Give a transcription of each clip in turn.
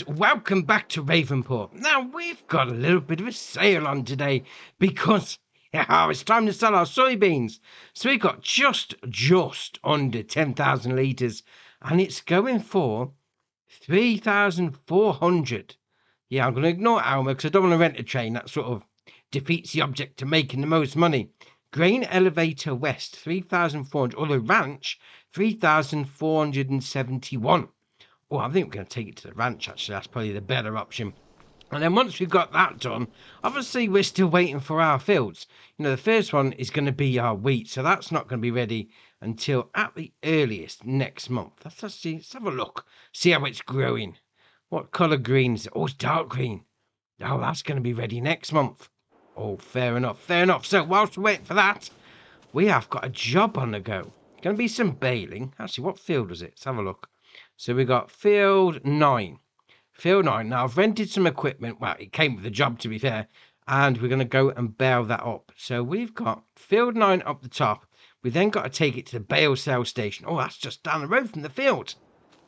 guys, welcome back to Ravenport. Now we've got a little bit of a sale on today because it's time to sell our soybeans. So we've got just under 10,000 litres and it's going for 3,400. Yeah, I'm going to ignore Alma because I don't want to rent a train. That sort of defeats the object to making the most money. Grain Elevator West, 3,400, or the ranch, 3,471. Oh, I think we're going to take it to the ranch, actually. That's probably the better option. And then once we've got that done, obviously we're still waiting for our fields. You know, the first one is going to be our wheat, so that's not going to be ready until at the earliest next month. Let's have a look, see how it's growing. What colour green is it? Oh, it's dark green. Oh, that's going to be ready next month. Oh, fair enough, fair enough. So whilst we're waiting for that, we have got a job on the go. Going to be some baling. Actually, what field was it? Let's have a look. So we got field 9. Field 9. Now, I've rented some equipment. Well, it came with the job, to be fair. And we're going to go and bale that up. So we've got field 9 up the top. We then got to take it to the bale sale station. Oh, that's just down the road from the field.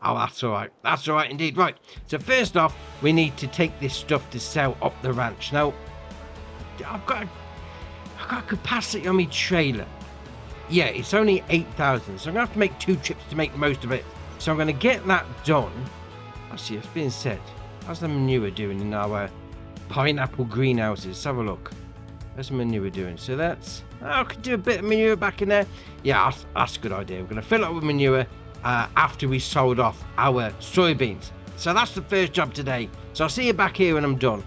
Oh, that's all right. That's all right indeed. Right. So first off, we need to take this stuff to sell up the ranch. Now, I've got a capacity on my trailer. Yeah, it's only 8,000. So I'm going to have to make 2 trips to make the most of it. So I'm going to get that done. Actually, it's being said, how's the manure doing in our pineapple greenhouses? Let's have a look. How's the manure doing? So that's... I could do a bit of manure back in there. Yeah, that's a good idea. We're going to fill it up with manure after we sold off our soybeans. So that's the first job today. So I'll see you back here when I'm done.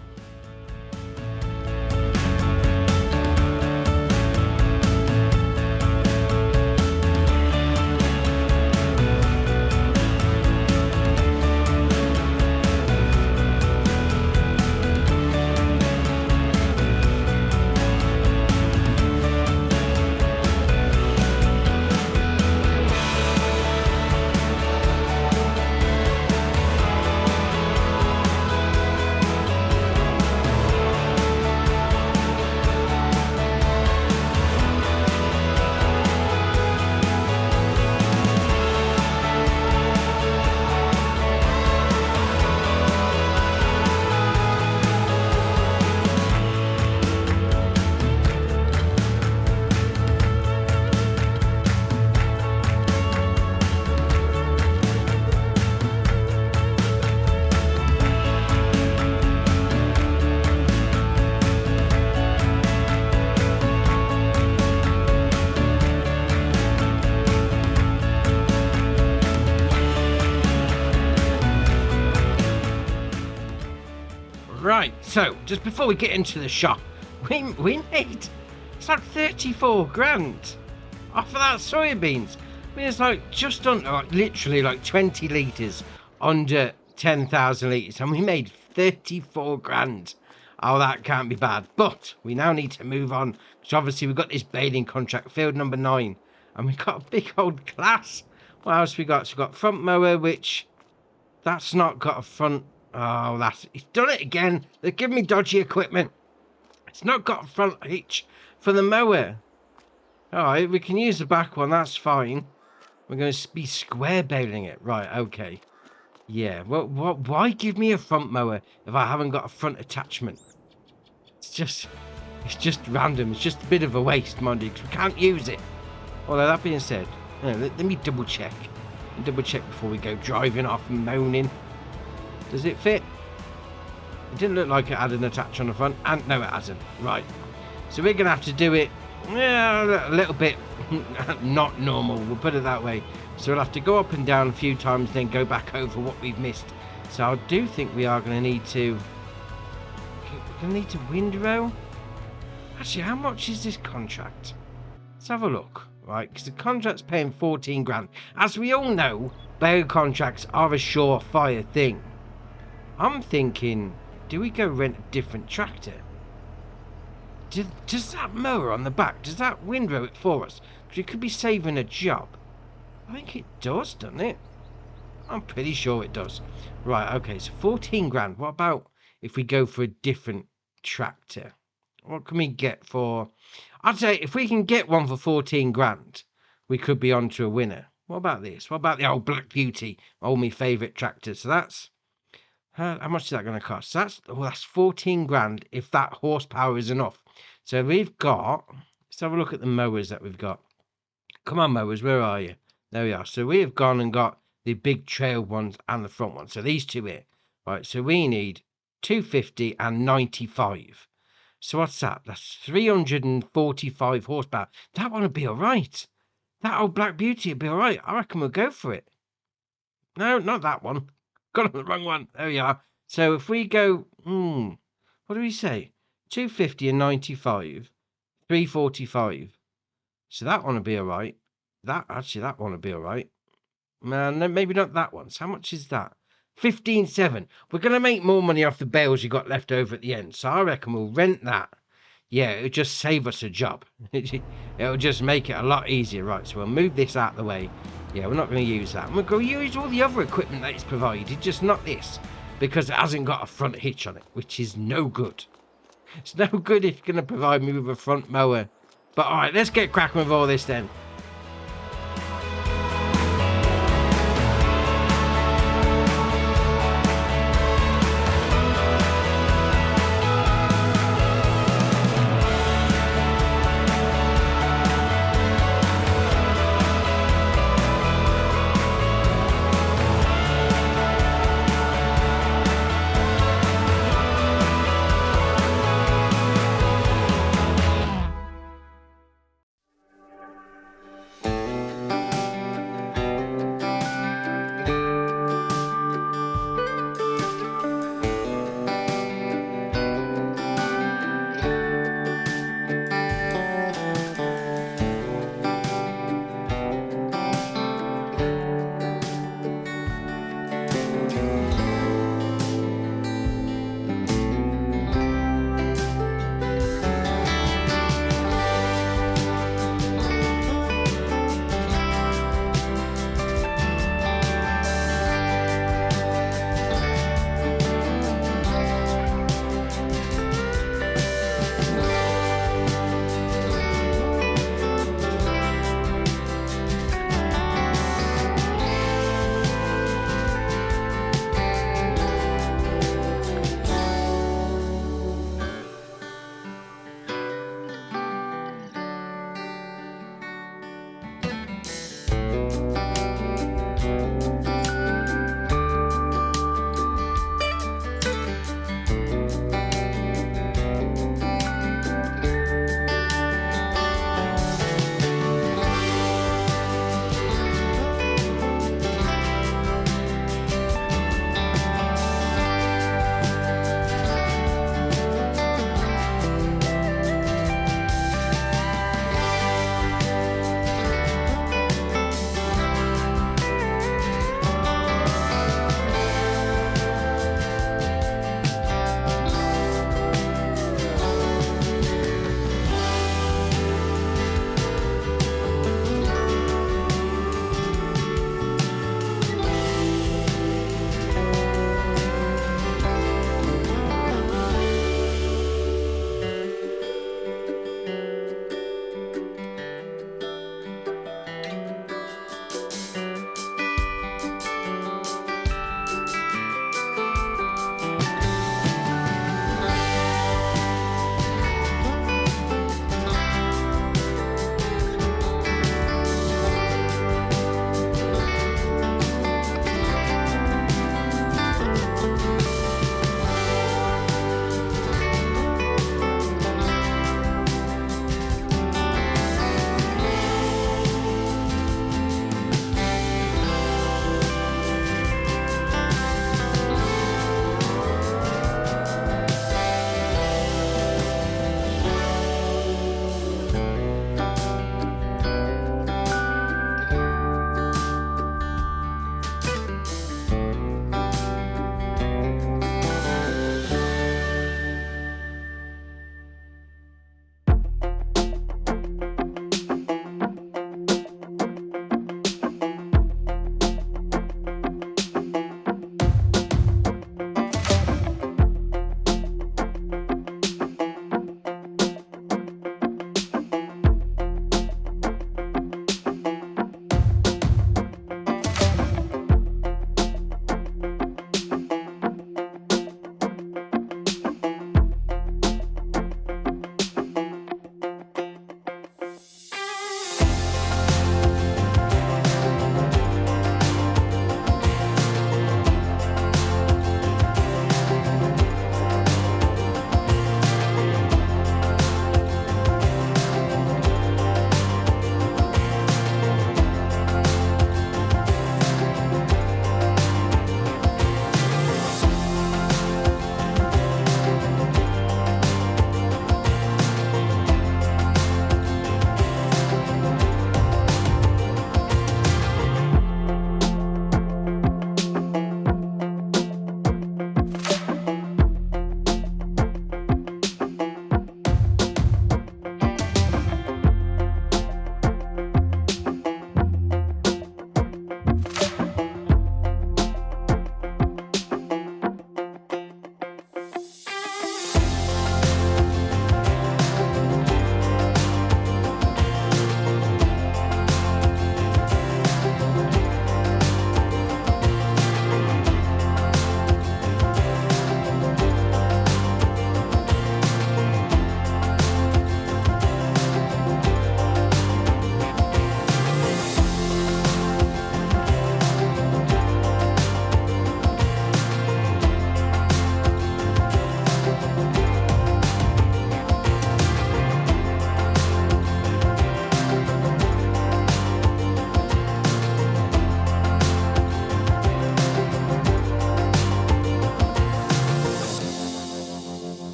Right, so just before we get into the shop, we made it's like 34 grand off of that soybeans. I mean, it's like just under, like literally like 20 litres under 10,000 litres, and we made 34 grand. Oh, that can't be bad. But we now need to move on, because obviously we've got this baling contract, field number 9, and we've got a big old class. What else we got? So we've got front mower, which that's not got a front. Oh, it's done it again. They're giving me dodgy equipment. It's not got a front hitch for the mower. Alright, we can use the back one. That's fine. We're going to be square baling it. Right, okay. Yeah, well, why give me a front mower if I haven't got a front attachment? It's just random. It's just a bit of a waste, mind you, because we can't use it. Although, that being said, let me double check. Double check before we go driving off and moaning. Does it fit? It didn't look like it had an attach on the front. And no, it hasn't. Right. So we're going to have to do it a little bit not normal. We'll put it that way. So we'll have to go up and down a few times, then go back over what we've missed. So I do think we are going to need to... We're going to need to windrow. Actually, how much is this contract? Let's have a look. Right, because the contract's paying 14 grand. As we all know, bale contracts are a surefire thing. I'm thinking, do we go rent a different tractor? Does that mower on the back, does that windrow it for us? Because it could be saving a job. I think it does, doesn't it? I'm pretty sure it does. Right, okay, so 14 grand. What about if we go for a different tractor? What can we get for... I'd say if we can get one for 14 grand, we could be on to a winner. What about this? What about the old Black Beauty? Oh, my favourite tractor. So that's How much is that going to cost? That's 14 grand if that horsepower is enough. So we've got, let's have a look at the mowers that we've got. Come on, mowers, where are you? There we are. So we have gone and got the big trail ones and the front ones. So these two here. Right, so we need 250 and 95. So what's that? That's 345 horsepower. That one would be all right. That old Black Beauty would be all right. I reckon we'll go for it. No, not that one. Got on the wrong one. There we are. So if we go, what do we say? 250 and 95, 345. So that one will be all right. That one will be all right. Man, no, maybe not that one. So how much is that? 15.7. We're going to make more money off the bales you got left over at the end. So I reckon we'll rent that. Yeah, it'll just save us a job. It'll just make it a lot easier. Right, so we'll move this out of the way. Yeah, we're not going to use that. We're going to use all the other equipment that it's provided, just not this. Because it hasn't got a front hitch on it, which is no good. It's no good if you're going to provide me with a front mower. But alright, let's get cracking with all this then.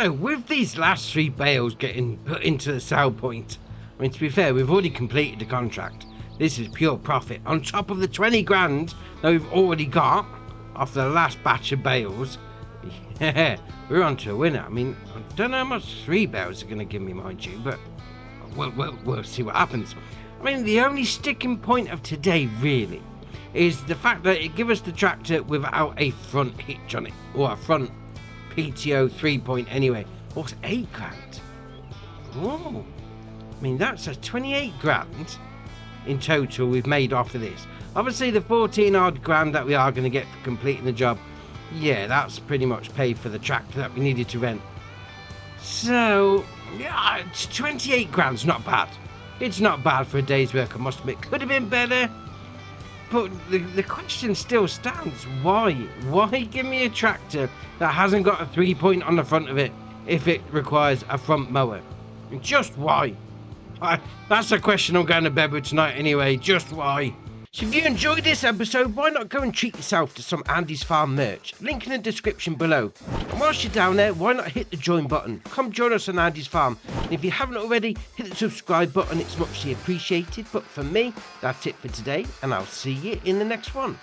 So, with these last 3 bales getting put into the sell point, I mean, to be fair, we've already completed the contract. This is pure profit. On top of the 20 grand that we've already got off the last batch of bales, yeah, we're on to a winner. I mean, I don't know how much 3 bales are going to give me, mind you, but we'll see what happens. I mean, the only sticking point of today, really, is the fact that it gives us the tractor without a front hitch on it, or a front PTO 3-point anyway. What's 8 grand? Oh, I mean, that's a 28 grand in total we've made off of this. Obviously, the 14 odd grand that we are going to get for completing the job, yeah, that's pretty much paid for the tractor that we needed to rent. So, yeah, 28 grand's not bad. It's not bad for a day's work, I must admit. Could have been better. But the question still stands. Why? Why give me a tractor that hasn't got a 3-point on the front of it if it requires a front mower? Just why? That's a question I'm going to bed with tonight anyway. Just why? So if you enjoyed this episode, why not go and treat yourself to some Andy's Farm merch? Link in the description below. And whilst you're down there, why not hit the join button? Come join us on Andy's Farm. And if you haven't already, hit the subscribe button. It's muchly appreciated. But for me, that's it for today. And I'll see you in the next one.